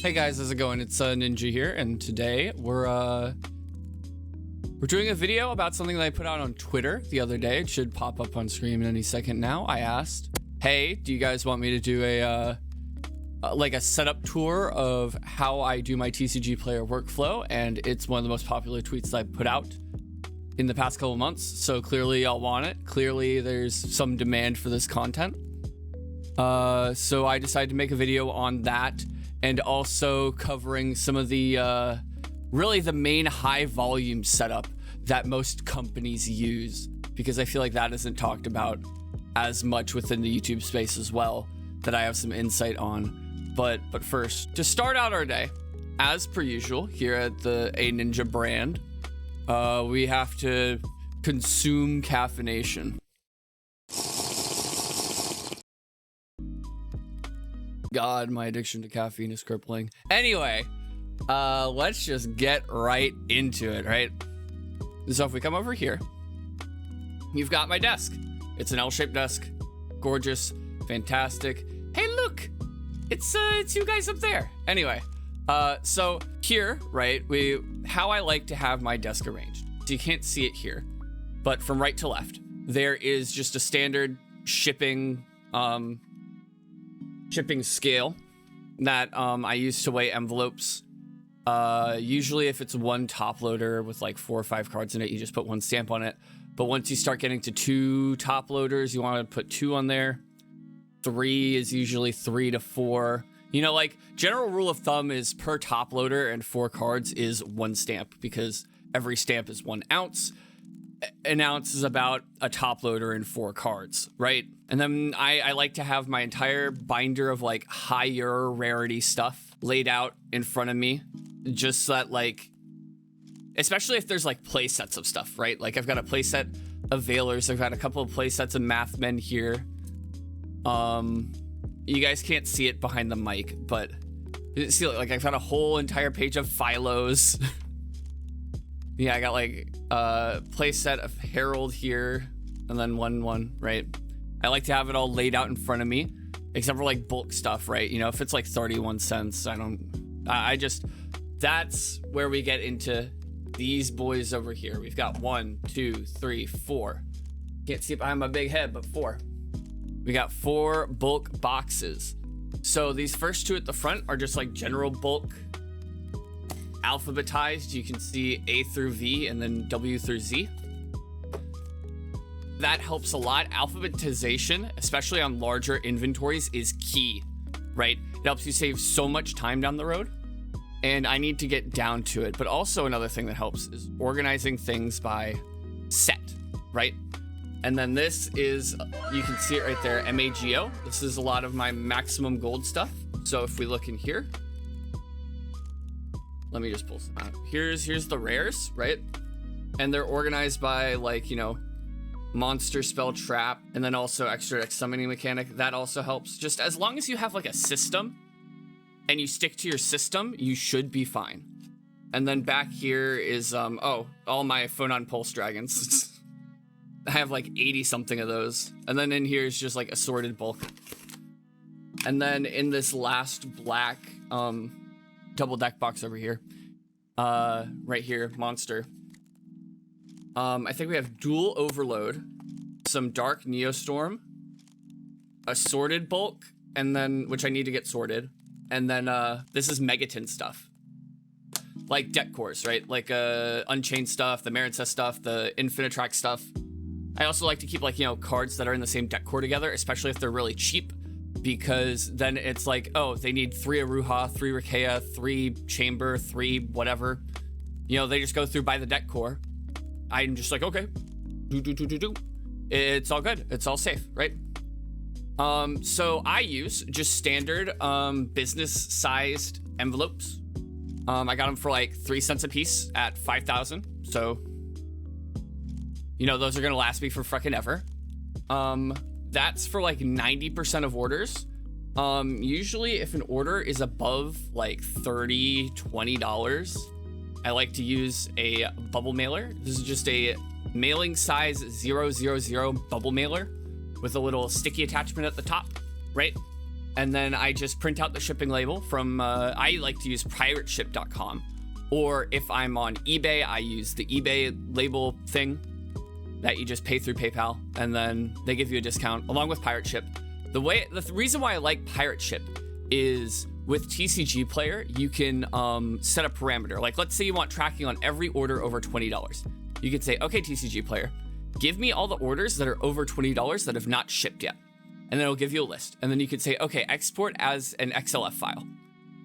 Hey guys, how's it going? It's Ninja here, and today we're doing a video about something that I put out on Twitter the other day. It should pop up on screen any second now. I asked, hey, do you guys want me to do a setup tour of how I do my TCG Player workflow? And it's one of the most popular tweets that I put out in the past couple months. So clearly y'all want it. Clearly there's some demand for this content. So I decided to make a video on that, and also covering some of the really the main high volume setup that most companies use, because I feel like that isn't talked about as much within the YouTube space as well, that I have some insight on. But first, to start out our day, as per usual here at the A Ninja brand, we have to consume caffeination. God, my addiction to caffeine is crippling. Anyway, let's just get right into it, right? So if we come over here, you've got my desk. It's an L-shaped desk. Gorgeous, fantastic. Hey, look, it's you guys up there. Anyway, so here, right, how I like to have my desk arranged. So you can't see it here, but from right to left, there is just a standard shipping scale that I use to weigh envelopes. Usually if it's one top loader with like 4 or 5 cards in it, you just put one stamp on it. But once you start getting to 2 top loaders, you want to put 2 on there. 3 is usually 3 to 4. You know, like general rule of thumb is per top loader and 4 cards is 1 stamp, because every stamp is 1 ounce. An ounce is about a top loader and 4 cards, right? And then I like to have my entire binder of like higher rarity stuff laid out in front of me, just so that, like, especially if there's like play sets of stuff, right? Like I've got a play set of Veilers, I've got a couple of play sets of Mathmen here. You guys can't see it behind the mic, but see, like I've got a whole entire page of Philos. Yeah, I got like play set of Herald here, and then one, right? I like to have it all laid out in front of me, except for like bulk stuff, right? You know, if it's like 31 cents, that's where we get into these boys over here. We've got 1, 2, 3, 4. Can't see it behind my big head, but 4. We got 4 bulk boxes. So these first 2 at the front are just like general bulk, alphabetized. You can see A through V and then W through Z. That helps a lot. Alphabetization, especially on larger inventories, is key, right? It helps you save so much time down the road, and I need to get down to it. But also another thing that helps is organizing things by set, right? And then this is, you can see it right there, MAGO. This is a lot of my maximum gold stuff. So if we look in here, let me just pull some out. Here's the rares, right? And they're organized by, like, you know, monster, spell, trap, and then also extra deck summoning mechanic. That also helps. Just as long as you have like a system and you stick to your system, you should be fine. And then back here is all my Phonon Pulse Dragons. I have like 80 something of those. And then in here is just like assorted bulk. And then in this last black double deck box over here, right here, monster, I think we have dual overload, some dark neostorm, assorted bulk, and then, which I need to get sorted, and then this is Megaton stuff, like deck cores, right? Like Unchained stuff, the Marincess stuff, the Infinitrack stuff. I also like to keep, like, you know, cards that are in the same deck core together, especially if they're really cheap, because then it's like, oh, they need 3 Aruha, 3 Rikea, 3 Chamber, 3 whatever. You know, they just go through by the deck core. I'm just like, okay, do. It's all good. It's all safe, right? So I use just standard business-sized envelopes. I got them for like 3 cents a piece at 5,000. So, you know, those are gonna last me for frickin' ever. That's for like 90% of orders. Usually if an order is above like $30, $20, I like to use a bubble mailer. This is just a mailing size 000 bubble mailer with a little sticky attachment at the top, right? And then I just print out the shipping label from, I like to use pirateship.com. Or if I'm on eBay, I use the eBay label thing that you just pay through PayPal, and then they give you a discount along with Pirate Ship. The reason why I like Pirate Ship is with TCG Player, you can set a parameter. Like, let's say you want tracking on every order over $20. You could say, okay, TCG Player, give me all the orders that are over $20 that have not shipped yet. And then it'll give you a list. And then you could say, okay, export as an XLF file.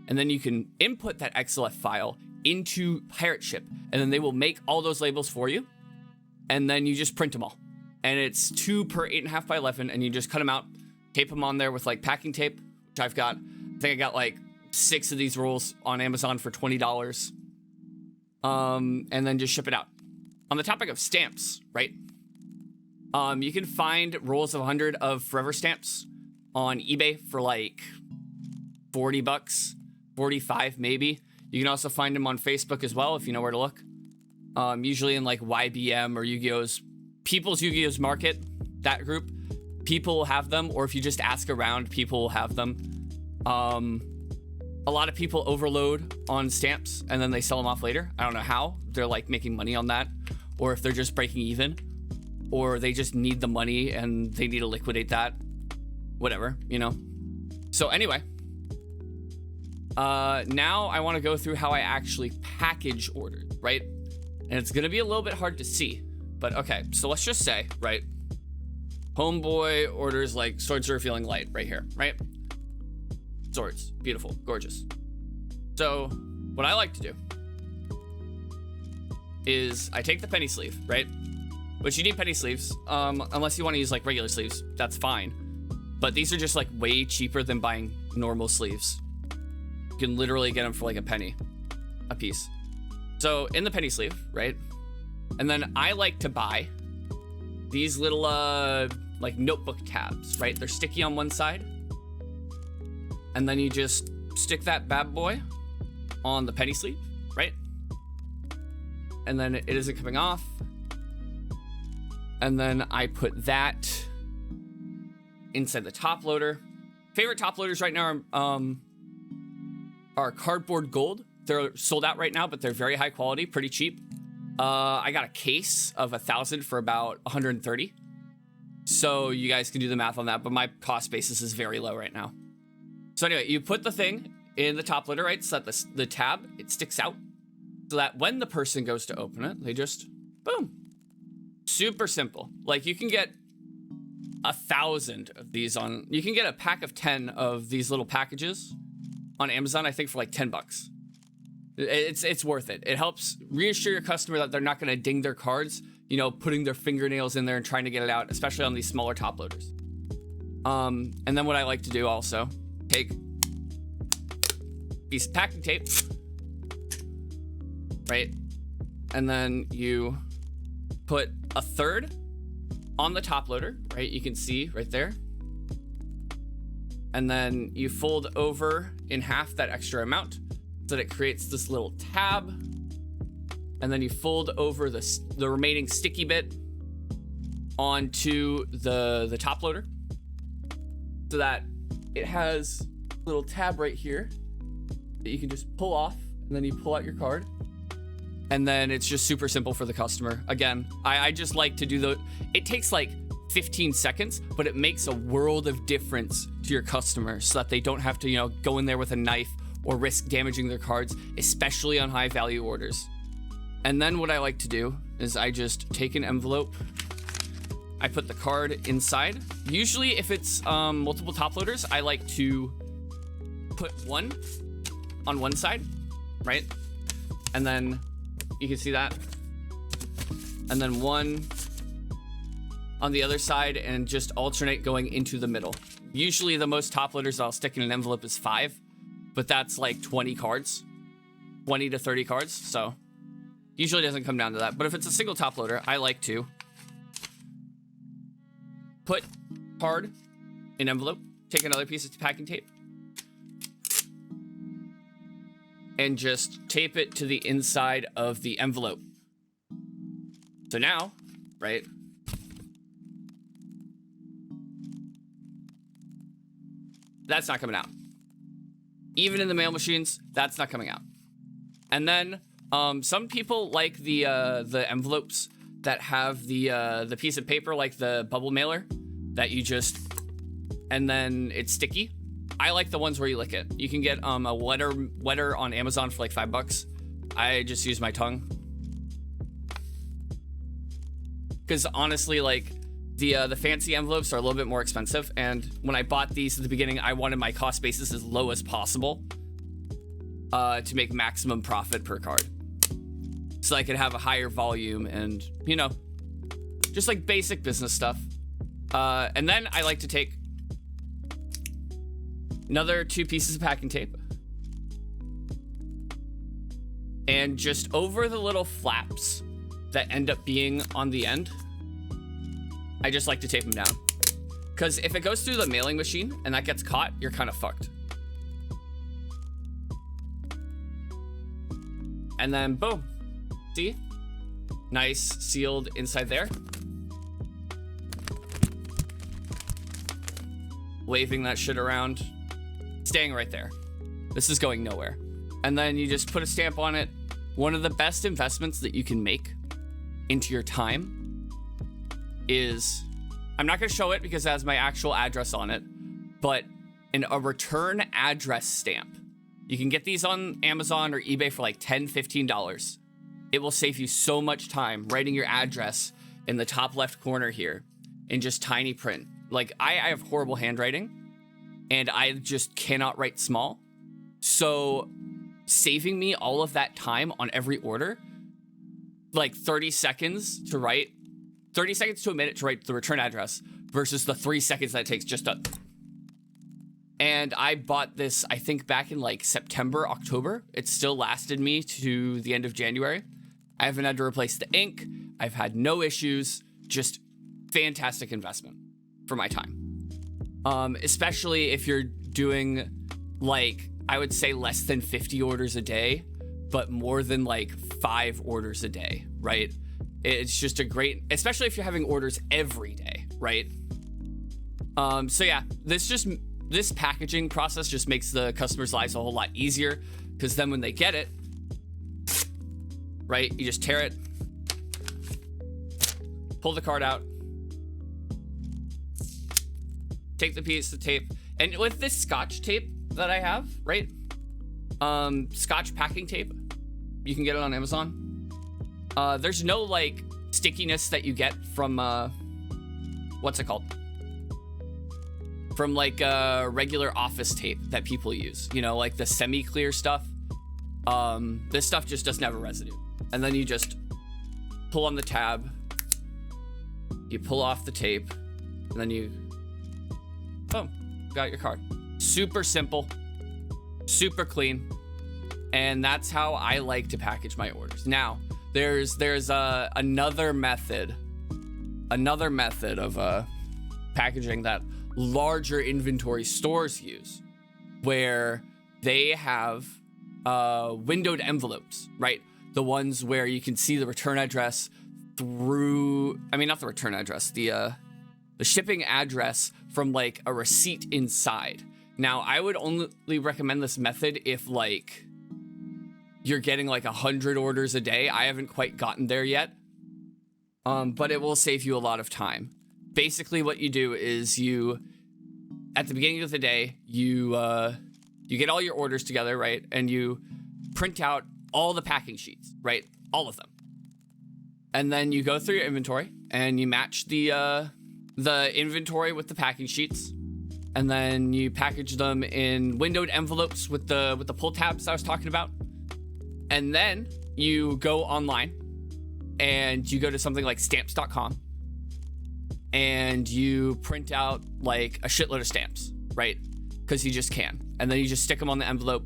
And then you can input that XLF file into Pirate Ship, and then they will make all those labels for you. And then you just print them all. And it's 2 per 8.5 by 11, and you just cut them out, tape them on there with like packing tape, which I've got. I think I got like 6 of these rolls on Amazon for $20. And then just ship it out. On the topic of stamps, right? You can find rolls of 100 of Forever stamps on eBay for like $40, 45 maybe. You can also find them on Facebook as well if you know where to look. Usually in like YBM or Yu-Gi-Oh's, People's Yu-Gi-Oh's Market, that group. People will have them, or if you just ask around, people will have them. A lot of people overload on stamps and then they sell them off later. I don't know how. They're like making money on that, or if they're just breaking even, or they just need the money and they need to liquidate that. Whatever, you know? So anyway, now I want to go through how I actually package orders, right? And it's going to be a little bit hard to see, but okay. So let's just say, right? Homeboy orders like Swords Are Feeling Light right here, right? Swords, beautiful, gorgeous. So what I like to do is I take the penny sleeve, right? Which you need penny sleeves, unless you want to use like regular sleeves, that's fine. But these are just like way cheaper than buying normal sleeves. You can literally get them for like a penny a piece. So in the penny sleeve, right? And then I like to buy these little like notebook tabs, right? They're sticky on one side. And then you just stick that bad boy on the penny sleeve, right? And then it isn't coming off. And then I put that inside the top loader. Favorite top loaders right now are Cardboard Gold. They're sold out right now, but they're very high quality, pretty cheap. I got a case of 1,000 for about 130. So you guys can do the math on that, but my cost basis is very low right now. So anyway, you put the thing in the top loader, right? So that the tab, it sticks out. So that when the person goes to open it, they just, boom. Super simple. Like you can get 1,000 of these on, you can get a pack of 10 of these little packages on Amazon, I think for like $10. It's worth it. It helps reassure your customer that they're not going to ding their cards, you know, putting their fingernails in there and trying to get it out, especially on these smaller top loaders. And then what I like to do also, take a piece of packing tape, right? And then you put a third on the top loader, right? You can see right there. And then you fold over in half that extra amount so that it creates this little tab. And then you fold over the remaining sticky bit onto the top loader so that it has a little tab right here that you can just pull off, and then you pull out your card. And then it's just super simple for the customer. Again, I just like to do it takes like 15 seconds, but it makes a world of difference to your customers so that they don't have to, you know, go in there with a knife or risk damaging their cards, especially on high value orders. And then what I like to do is I just take an envelope, I put the card inside. Usually if it's multiple top loaders, I like to put one on one side, right? And then you can see that. And then one on the other side, and just alternate going into the middle. Usually the most top loaders I'll stick in an envelope is 5, but that's like 20 cards, 20 to 30 cards. So usually doesn't come down to that. But if it's a single top loader, I like to put card in envelope, take another piece of packing tape, and just tape it to the inside of the envelope. So now, right? That's not coming out. Even in the mail machines, that's not coming out. And then some people like the envelopes that have the piece of paper, like the bubble mailer, that you just, and then it's sticky. I like the ones where you lick it. You can get a wetter on Amazon for like $5. I just use my tongue. Because honestly, like the fancy envelopes are a little bit more expensive, and when I bought these at the beginning, I wanted my cost basis as low as possible to make maximum profit per card, so I could have a higher volume and, you know, just like basic business stuff. And then I like to take another 2 pieces of packing tape and just over the little flaps that end up being on the end, I just like to tape them down. Because if it goes through the mailing machine and that gets caught, you're kind of fucked. And then boom. See? Nice sealed inside there. Waving that shit around. Staying right there. This is going nowhere. And then you just put a stamp on it. One of the best investments that you can make into your time is, I'm not going to show it because it has my actual address on it, but a return address stamp. You can get these on Amazon or eBay for like $10, $15. It will save you so much time writing your address in the top left corner here in just tiny print. Like I have horrible handwriting and I just cannot write small. So saving me all of that time on every order, like 30 seconds to write, 30 seconds to a minute to write the return address versus the 3 seconds that it takes just to. And I bought this, I think back in like September, October. It still lasted me to the end of January. I haven't had to replace the ink. I've had no issues. Just fantastic investment for my time. Especially if you're doing like, I would say less than 50 orders a day, but more than like 5 orders a day, right? It's just a great, especially if you're having orders every day, right? So yeah, this packaging process just makes the customer's lives a whole lot easier, because then when they get it, right, you just tear it, pull the card out, take the piece of tape, and with this Scotch tape that I have, right, Scotch packing tape, you can get it on Amazon. There's no like stickiness that you get from what's it called? From like regular office tape that people use, you know, like the semi-clear stuff. This stuff just doesn't have a residue. And then you just pull on the tab, you pull off the tape, and then you, boom, got your card. Super simple, super clean, and that's how I like to package my orders. Now, there's another method of packaging that larger inventory stores use, where they have windowed envelopes, right? The ones where you can see the return address through, I mean, not the return address, the shipping address from like a receipt inside. Now, I would only recommend this method if like you're getting like 100 orders a day. I haven't quite gotten there yet, but it will save you a lot of time. Basically, what you do is you, at the beginning of the day, you get all your orders together, right? And you print out all the packing sheets, right? All of them. And then you go through your inventory and you match the inventory with the packing sheets. And then you package them in windowed envelopes with the pull tabs I was talking about. And then you go online and you go to something like stamps.com and you print out like a shitload of stamps, right? Because you just can. And then you just stick them on the envelope.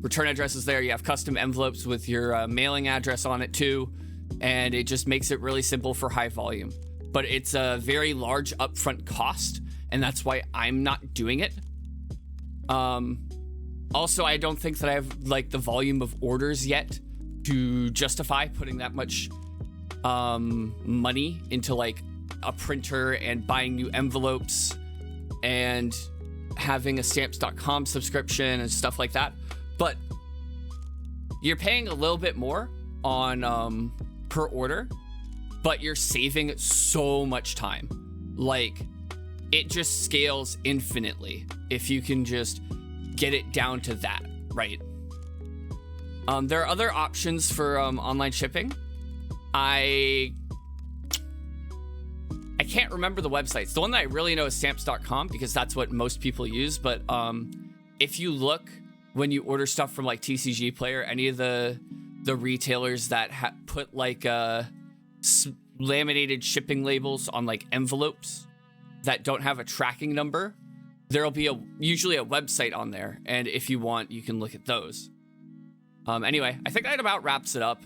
Return address is there. You have custom envelopes with your mailing address on it too. And it just makes it really simple for high volume. But it's a very large upfront cost, and that's why I'm not doing it. Also, I don't think that I have like the volume of orders yet to justify putting that much money into like a printer and buying new envelopes and having a stamps.com subscription and stuff like that, but you're paying a little bit more on per order, but you're saving so much time. Like, it just scales infinitely if you can just get it down to that, right? There are other options for online shipping. I can't remember the websites. The one that I really know is stamps.com because that's what most people use. But if you look when you order stuff from like TCG Player, any of the retailers that put like laminated shipping labels on like envelopes that don't have a tracking number, there'll be usually a website on there. And if you want, you can look at those. Anyway, I think that about wraps it up.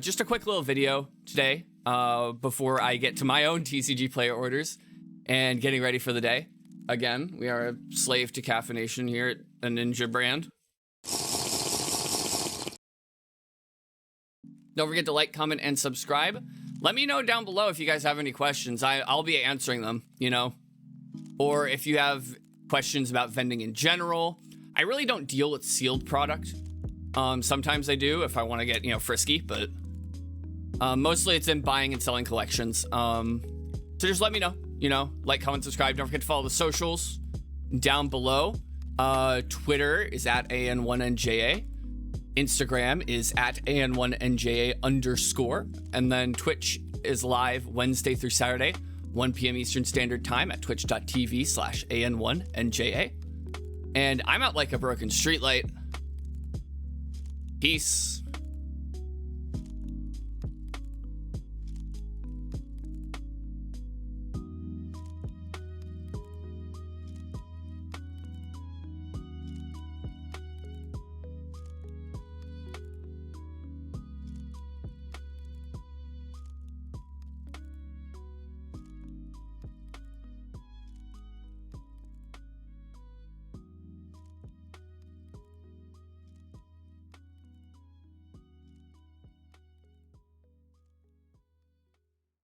Just a quick little video today before I get to my own TCG Player orders and getting ready for the day. Again, we are a slave to caffeination here at a Ninja brand. Don't forget to like, comment, and subscribe. Let me know down below if you guys have any questions. I'll be answering them, you know. Or if you have questions about vending in general. I really don't deal with sealed product. Sometimes I do if I want to get, you know, frisky, but mostly it's in buying and selling collections. So just let me know, you know, like, comment, subscribe. Don't forget to follow the socials down below. Twitter is at AN1NJA. Instagram is at AN1NJA_. And then Twitch is live Wednesday through Saturday, 1 p.m. Eastern Standard Time at twitch.tv/AN1NJA. And I'm out like a broken streetlight. Peace.